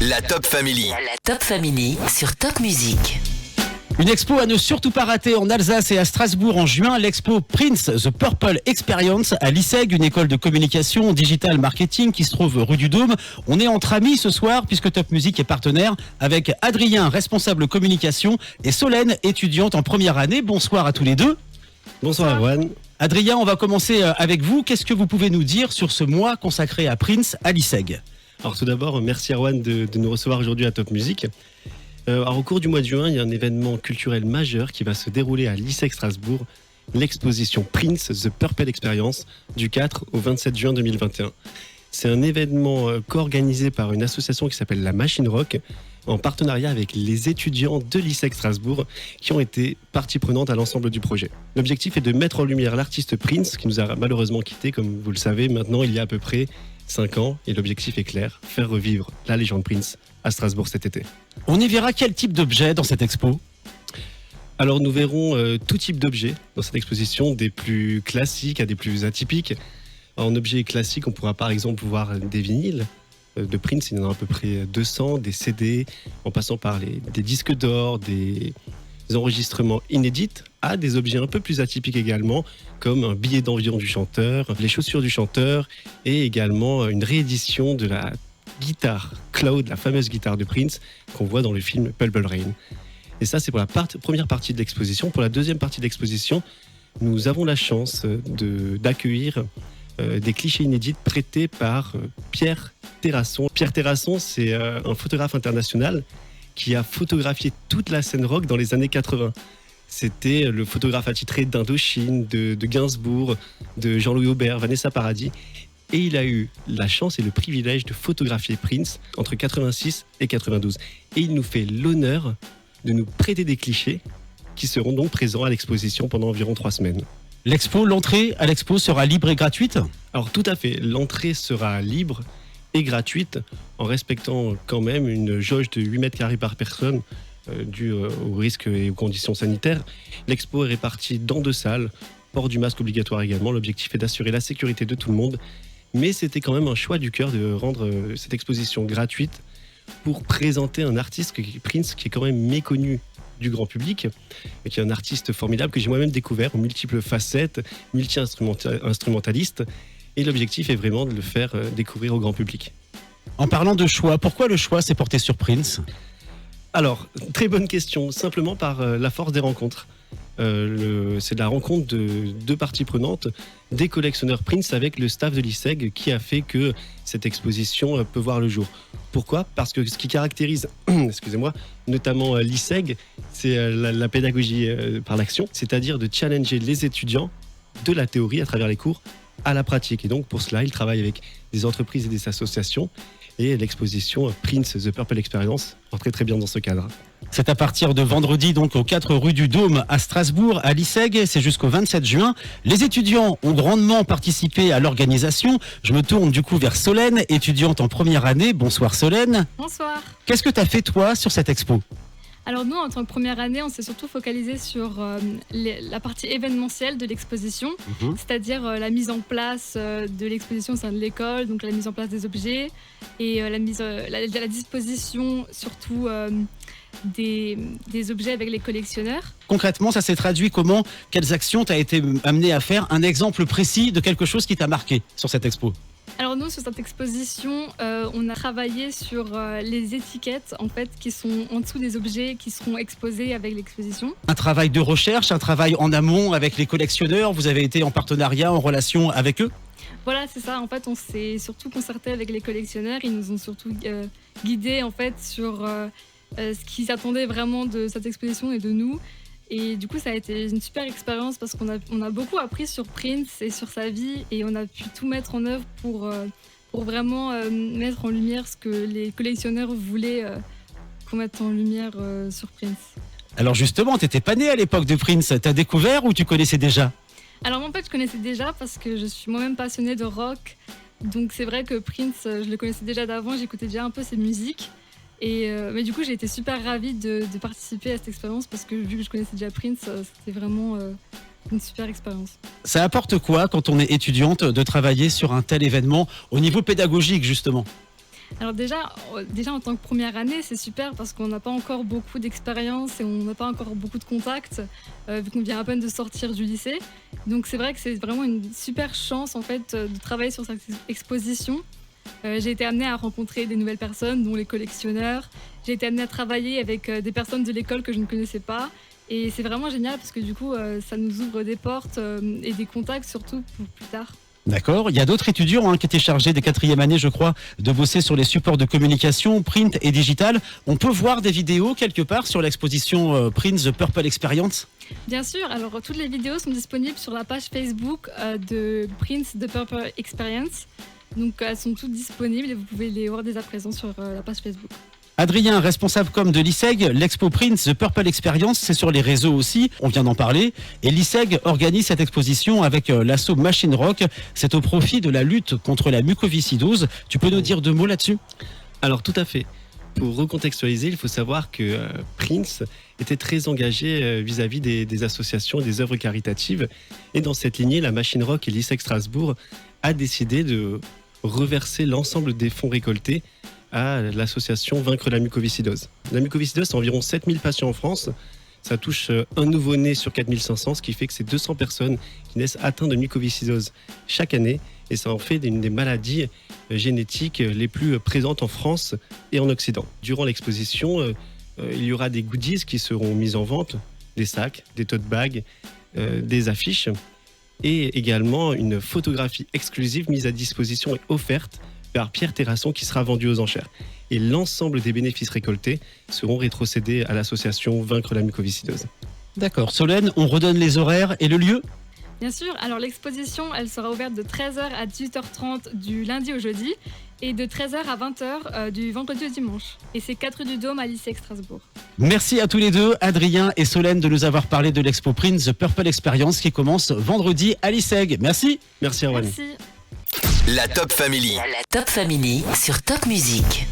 La Top Family. La Top Family sur Top Music. Une expo à ne surtout pas rater en Alsace et à Strasbourg en juin, l'expo Prince The Purple Experience à l'ISEG, une école de communication digital marketing qui se trouve rue du Dôme. On est entre amis ce soir puisque Top Music est partenaire avec Adrien, responsable communication, et Solène, étudiante en première année. Bonsoir à tous les deux. Bonsoir Erwan. Adrien, on va commencer avec vous. Qu'est-ce que vous pouvez nous dire sur ce mois consacré à Prince à l'ISEG ? Alors tout d'abord, merci Erwan de nous recevoir aujourd'hui à Top Music. Au cours du mois de juin, il y a un événement culturel majeur qui va se dérouler à l'ISEG Strasbourg, l'exposition Prince The Purple Experience du 4 au 27 juin 2021. C'est un événement co-organisé par une association qui s'appelle la Machine Rock, en partenariat avec les étudiants de l'ISEG Strasbourg qui ont été partie prenante à l'ensemble du projet. L'objectif est de mettre en lumière l'artiste Prince qui nous a malheureusement quittés, comme vous le savez, maintenant il y a à peu près 5 ans, et l'objectif est clair, faire revivre la légende Prince à Strasbourg cet été. On y verra quel type d'objet dans cette expo ? Alors nous verrons tout type d'objets dans cette exposition, des plus classiques à des plus atypiques. En objet classique, on pourra par exemple voir des vinyles de Prince, il y en a à peu près 200, des CD, en passant par des disques d'or, des enregistrements inédits, à des objets un peu plus atypiques également, comme un billet d'avion du chanteur, les chaussures du chanteur, et également une réédition de la guitare Cloud, la fameuse guitare de Prince, qu'on voit dans le film Purple Rain. Et ça, c'est pour la première partie de l'exposition. Pour la deuxième partie de l'exposition, nous avons la chance d'accueillir des clichés inédits prêtés par Pierre Terrasson. Pierre Terrasson, c'est un photographe international qui a photographié toute la scène rock dans les années 80. C'était le photographe attitré d'Indochine, de Gainsbourg, de Jean-Louis Aubert, Vanessa Paradis. Et il a eu la chance et le privilège de photographier Prince entre 86 et 92. Et il nous fait l'honneur de nous prêter des clichés qui seront donc présents à l'exposition pendant environ 3 semaines. L'entrée à l'expo sera libre et gratuite ? Alors tout à fait, l'entrée sera libre et gratuite en respectant quand même une jauge de 8 mètres carrés par personne due aux risques et aux conditions sanitaires. L'expo est répartie dans 2 salles, port du masque obligatoire également. L'objectif est d'assurer la sécurité de tout le monde. Mais c'était quand même un choix du cœur de rendre cette exposition gratuite pour présenter un artiste, Prince, qui est quand même méconnu du grand public, et qui est un artiste formidable que j'ai moi-même découvert aux multiples facettes, multi-instrumentaliste. Et l'objectif est vraiment de le faire découvrir au grand public. En parlant de choix, pourquoi le choix s'est porté sur Prince ? Alors, très bonne question, simplement par la force des rencontres. C'est la rencontre de 2 parties prenantes, des collectionneurs Prince avec le staff de l'ISEG qui a fait que cette exposition peut voir le jour. Pourquoi ? Parce que ce qui caractérise notamment l'ISEG, c'est la pédagogie par l'action, c'est-à-dire de challenger les étudiants de la théorie à travers les cours à la pratique. Et donc pour cela, ils travaillent avec des entreprises et des associations. Et l'exposition Prince The Purple Experience rentrait très bien dans ce cadre. C'est à partir de vendredi, donc aux 4 rue du Dôme à Strasbourg, à l'ISEG. C'est jusqu'au 27 juin. Les étudiants ont grandement participé à l'organisation. Je me tourne du coup vers Solène, étudiante en première année. Bonsoir Solène. Bonsoir. Qu'est-ce que tu as fait toi sur cette expo ? Alors nous, en tant que première année, on s'est surtout focalisé sur la partie événementielle de l'exposition, c'est-à-dire la mise en place de l'exposition au sein de l'école, donc la mise en place des objets et la disposition surtout des objets avec les collectionneurs. Concrètement, ça s'est traduit comment ? Quelles actions tu as été amené à faire ? Un exemple précis de quelque chose qui t'a marqué sur cette expo ? Alors nous, sur cette exposition, on a travaillé sur les étiquettes en fait, qui sont en dessous des objets qui seront exposés avec l'exposition. Un travail de recherche, un travail en amont avec les collectionneurs. Vous avez été en partenariat, en relation avec eux ? Voilà, c'est ça. En fait, on s'est surtout concerté avec les collectionneurs. Ils nous ont surtout guidés en fait, sur ce qu'ils attendaient vraiment de cette exposition et de nous. Et du coup, ça a été une super expérience parce qu'on a beaucoup appris sur Prince et sur sa vie et on a pu tout mettre en œuvre pour vraiment mettre en lumière ce que les collectionneurs voulaient qu'on mette en lumière sur Prince. Alors justement, tu n'étais pas né à l'époque de Prince. Tu as découvert ou tu connaissais déjà ? Alors moi, en fait, je connaissais déjà parce que je suis moi-même passionnée de rock. Donc c'est vrai que Prince, je le connaissais déjà d'avant, j'écoutais déjà un peu ses musiques. Mais du coup, j'ai été super ravie de participer à cette expérience parce que vu que je connaissais déjà Prince, c'était vraiment une super expérience. Ça apporte quoi quand on est étudiante de travailler sur un tel événement au niveau pédagogique justement ? Alors déjà en tant que première année, c'est super parce qu'on n'a pas encore beaucoup d'expérience et on n'a pas encore beaucoup de contacts, vu qu'on vient à peine de sortir du lycée. Donc c'est vrai que c'est vraiment une super chance en fait de travailler sur cette exposition. J'ai été amenée à rencontrer des nouvelles personnes, dont les collectionneurs. J'ai été amenée à travailler avec des personnes de l'école que je ne connaissais pas. Et c'est vraiment génial parce que du coup, ça nous ouvre des portes et des contacts surtout pour plus tard. D'accord. Il y a d'autres étudiants qui étaient chargés des 4e années, je crois, de bosser sur les supports de communication, print et digital. On peut voir des vidéos quelque part sur l'exposition Print The Purple Experience ? Bien sûr, alors toutes les vidéos sont disponibles sur la page Facebook de Print The Purple Experience. Donc elles sont toutes disponibles et vous pouvez les voir dès à présent sur la page Facebook. Adrien, responsable com de l'ISEG, l'expo Print The Purple Experience, c'est sur les réseaux aussi, on vient d'en parler. Et l'ISEG organise cette exposition avec l'asso Machine Rock. C'est au profit de la lutte contre la mucoviscidose. Tu peux nous dire 2 mots là-dessus ? Alors tout à fait. Pour recontextualiser, il faut savoir que Prince était très engagé vis-à-vis des associations et des œuvres caritatives. Et dans cette lignée, la Machine Rock et l'ISEG Strasbourg a décidé de reverser l'ensemble des fonds récoltés à l'association Vaincre la mucoviscidose. La mucoviscidose, c'est environ 7000 patients en France. Ça touche un nouveau-né sur 4500, ce qui fait que c'est 200 personnes qui naissent atteintes de mucoviscidose chaque année. Et ça en fait une des maladies génétiques les plus présentes en France et en Occident. Durant l'exposition, il y aura des goodies qui seront mis en vente, des sacs, des tote bags, des affiches et également une photographie exclusive mise à disposition et offerte par Pierre Terrasson qui sera vendue aux enchères. Et l'ensemble des bénéfices récoltés seront rétrocédés à l'association Vaincre la mucoviscidose. D'accord. Solène, on redonne les horaires et le lieu ? Bien sûr, alors l'exposition, elle sera ouverte de 13h à 18h30 du lundi au jeudi et de 13h à 20h du vendredi au dimanche. Et c'est 4 rue du Dôme à l'ISEG Strasbourg. Merci à tous les deux, Adrien et Solène, de nous avoir parlé de l'expo Print The Purple Experience qui commence vendredi à l'ISEG. Merci. Merci Erwan. Merci. La Top Family sur Top Music.